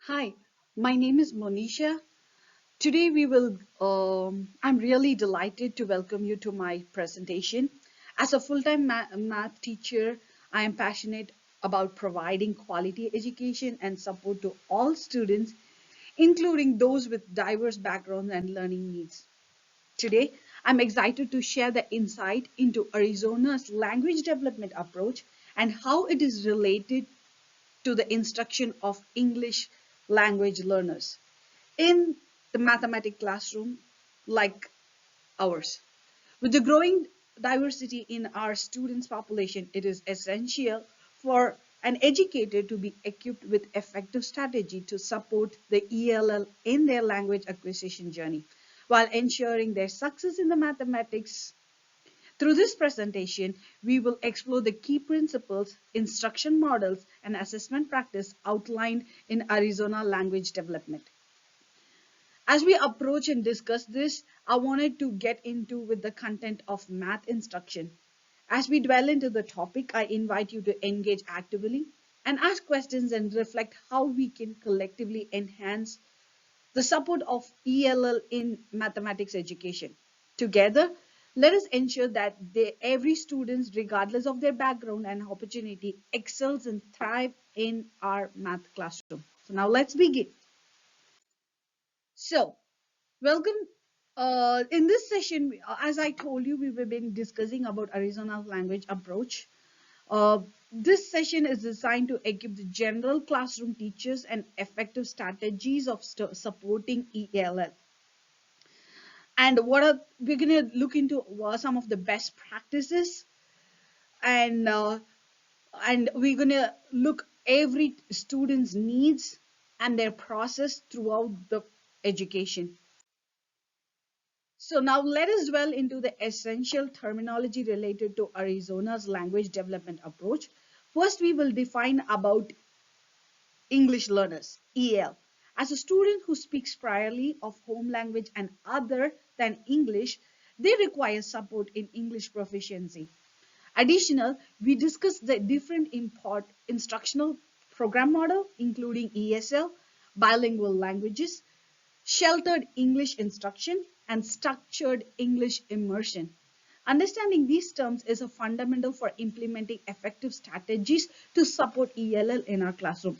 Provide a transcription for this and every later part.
Hi, my name is Monisha. Today I'm really delighted to welcome you to my presentation. As a full-time math teacher, I am passionate about providing quality education and support to all students, including those with diverse backgrounds and learning needs. Today, I'm excited to share the insight into Arizona's language development approach and how it is related to the instruction of English language learners in the mathematics classroom like ours. With the growing diversity in our students' population, it is essential for an educator to be equipped with effective strategy to support the ELL in their language acquisition journey while ensuring their success in the mathematics. Through this presentation, we will explore the key principles, instruction models, and assessment practice outlined in Arizona language development. As we approach and discuss this, I wanted to get into with the content of math instruction. As we dwell into the topic, I invite you to engage actively and ask questions and reflect how we can collectively enhance the support of ELL in mathematics education. Together, let us ensure that every student, regardless of their background and opportunity, excels and thrive in our math classroom. So now let's begin. So, welcome. In this session, as I told you, we've been discussing about Arizona's language approach. This session is designed to equip the general classroom teachers and effective strategies of supporting ELL. And we're going to look into some of the best practices, and we're going to look every student's needs and their process throughout the education. So now let us dwell into the essential terminology related to Arizona's language development approach. First, we will define about English learners, EL. As a student who speaks primarily of home language and other than English, they require support in English proficiency. Additional, we discussed the different import instructional program model, including ESL, bilingual languages, sheltered English instruction, and structured English immersion. Understanding these terms is a fundamental for implementing effective strategies to support ELL in our classroom.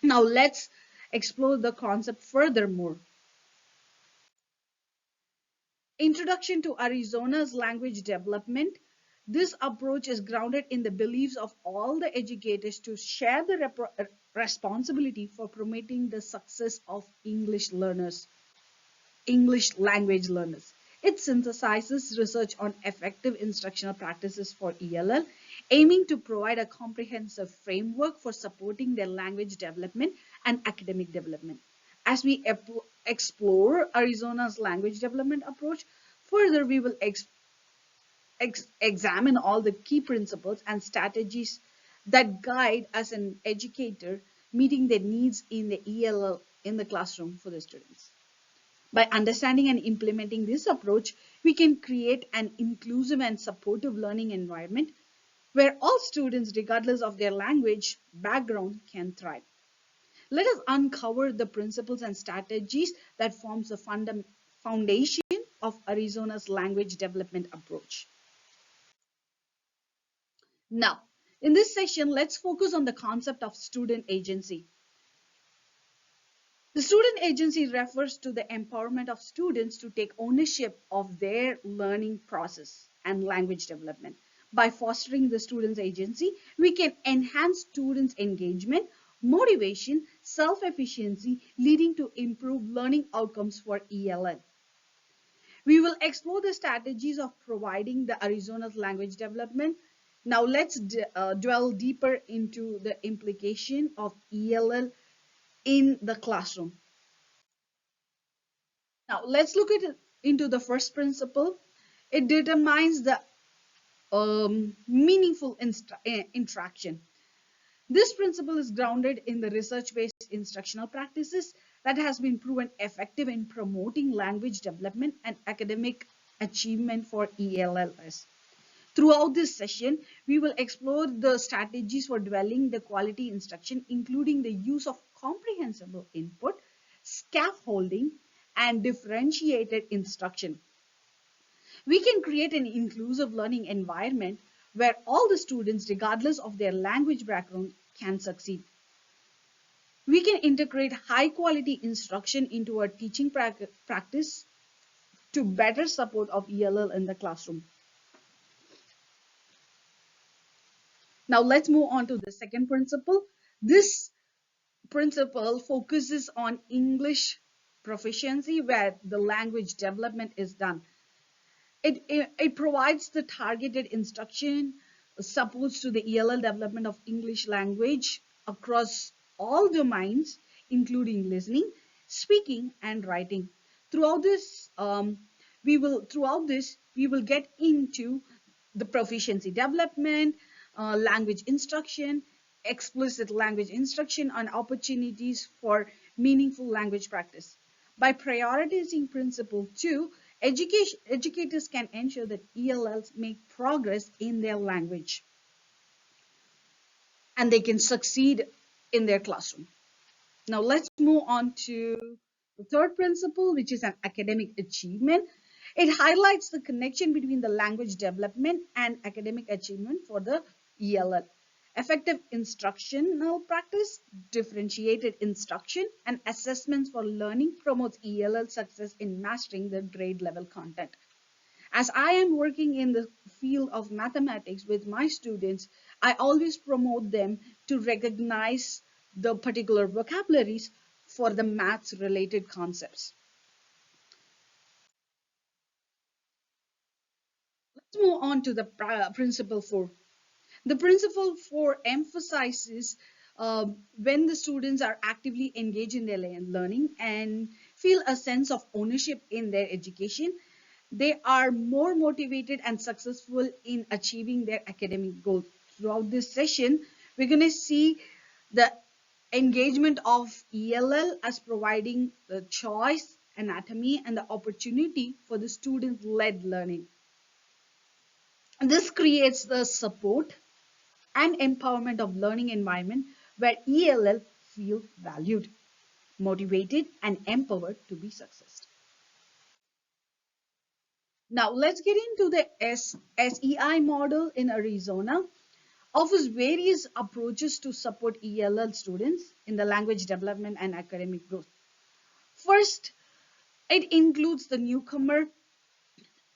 Now let's explore the concept furthermore. Introduction to Arizona's language development. This approach is grounded in the beliefs of all the educators to share the responsibility for promoting the success of English language learners. It synthesizes research on effective instructional practices for ELL, aiming to provide a comprehensive framework for supporting their language development and academic development. As we explore Arizona's language development approach, further we will examine all the key principles and strategies that guide as an educator meeting the needs in the ELL in the classroom for the students. By understanding and implementing this approach, we can create an inclusive and supportive learning environment where all students, regardless of their language background, can thrive. Let us uncover the principles and strategies that forms the foundation of Arizona's language development approach. Now, in this section, let's focus on the concept of student agency. The student agency refers to the empowerment of students to take ownership of their learning process and language development. By fostering the student's agency, we can enhance students' engagement, motivation, self-efficiency, leading to improved learning outcomes for ELL. We will explore the strategies of providing the Arizona's language development. Now let's dwell deeper into the implication of ELL in the classroom. Now let's look at into the first principle. It determines the meaningful interaction. This principle is grounded in the research-based instructional practices that has been proven effective in promoting language development and academic achievement for ELLs. Throughout this session, we will explore the strategies for developing the quality instruction, including the use of comprehensive comprehensible input, scaffolding, and differentiated instruction. We can create an inclusive learning environment where all the students, regardless of their language background, can succeed. We can integrate high quality instruction into our teaching practice to better support of ELL in the classroom. Now let's move on to the second principle. This principle focuses on English proficiency where the language development is done. It provides the targeted instruction supports to the ELL development of English language across all domains, including listening, speaking, and writing. Throughout this, we will get into the proficiency development, language instruction, explicit language instruction, and opportunities for meaningful language practice. By prioritizing principle 2, educators can ensure that ELLs make progress in their language and they can succeed in their classroom. Now let's move on to the third principle, which is an academic achievement. It highlights the connection between the language development and academic achievement for the ELL. Effective instructional practice, differentiated instruction, and assessments for learning promotes ELL success in mastering the grade level content. As I am working in the field of mathematics with my students, I always promote them to recognize the particular vocabularies for the maths related concepts. Let's move on to the principle 4. The principle 4 emphasizes when the students are actively engaged in their learning and feel a sense of ownership in their education, they are more motivated and successful in achieving their academic goals. Throughout this session, we're going to see the engagement of ELL as providing the choice, anatomy, and the opportunity for the student-led learning. And this creates the support and empowerment of learning environment where ELL feel valued, motivated, and empowered to be successful. Now let's get into the SEI model in Arizona. Offers various approaches to support ELL students in the language development and academic growth. First, it includes the newcomer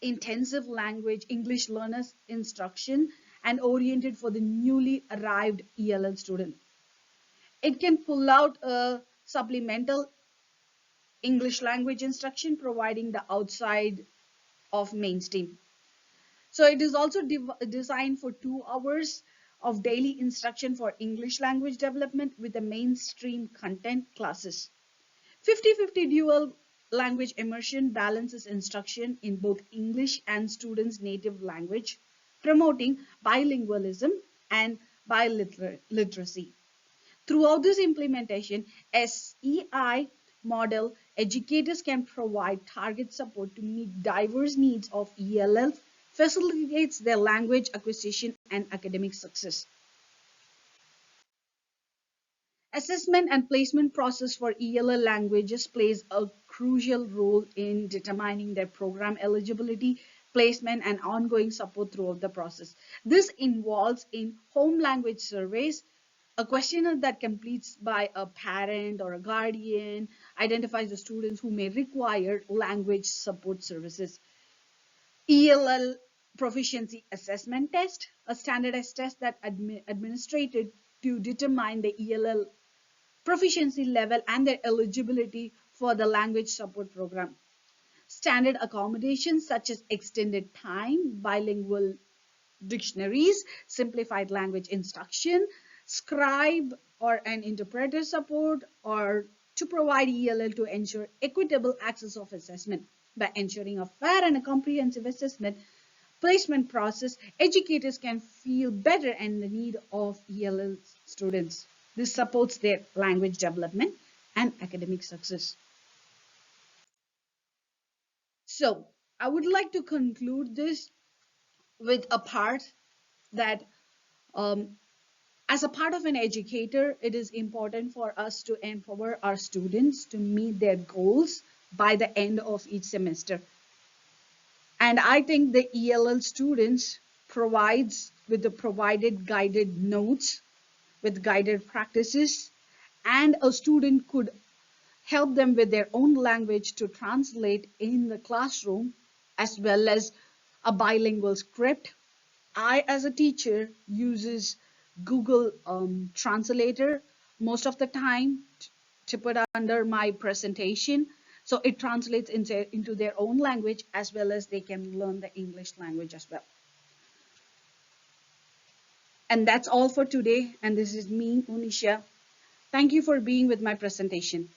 intensive language English learners instruction and oriented for the newly arrived ELL student. It can pull out a supplemental English language instruction providing the outside of mainstream. So it is also designed for 2 hours of daily instruction for English language development with the mainstream content classes. 50-50 dual language immersion balances instruction in both English and students' native language, promoting bilingualism and biliteracy. Throughout this implementation, SEI model, educators can provide target support to meet diverse needs of ELLs, facilitates their language acquisition and academic success. Assessment and placement process for ELL languages plays a crucial role in determining their program eligibility, placement, and ongoing support throughout the process. This involves in home language surveys, a questionnaire that completes by a parent or a guardian identifies the students who may require language support services. ELL proficiency assessment test, a standardized test that administrated to determine the ELL proficiency level and their eligibility for the language support program. Standard accommodations such as extended time, bilingual dictionaries, simplified language instruction, scribe or an interpreter support, or to provide ELL to ensure equitable access of assessment. By ensuring a fair and a comprehensive assessment placement process, educators can feel better and the need of ELL students. This supports their language development and academic success. So, I would like to conclude this with a part that um, As a part of an educator, it is important for us to empower our students to meet their goals by the end of each semester. And I think the ELL students provides with the provided guided notes with guided practices, and a student could help them with their own language to translate in the classroom as well as a bilingual script. I, as a teacher, uses Google Translator most of the time to put under my presentation. So it translates into their own language as well as they can learn the English language as well. And that's all for today. And this is me, Unisha. Thank you for being with my presentation.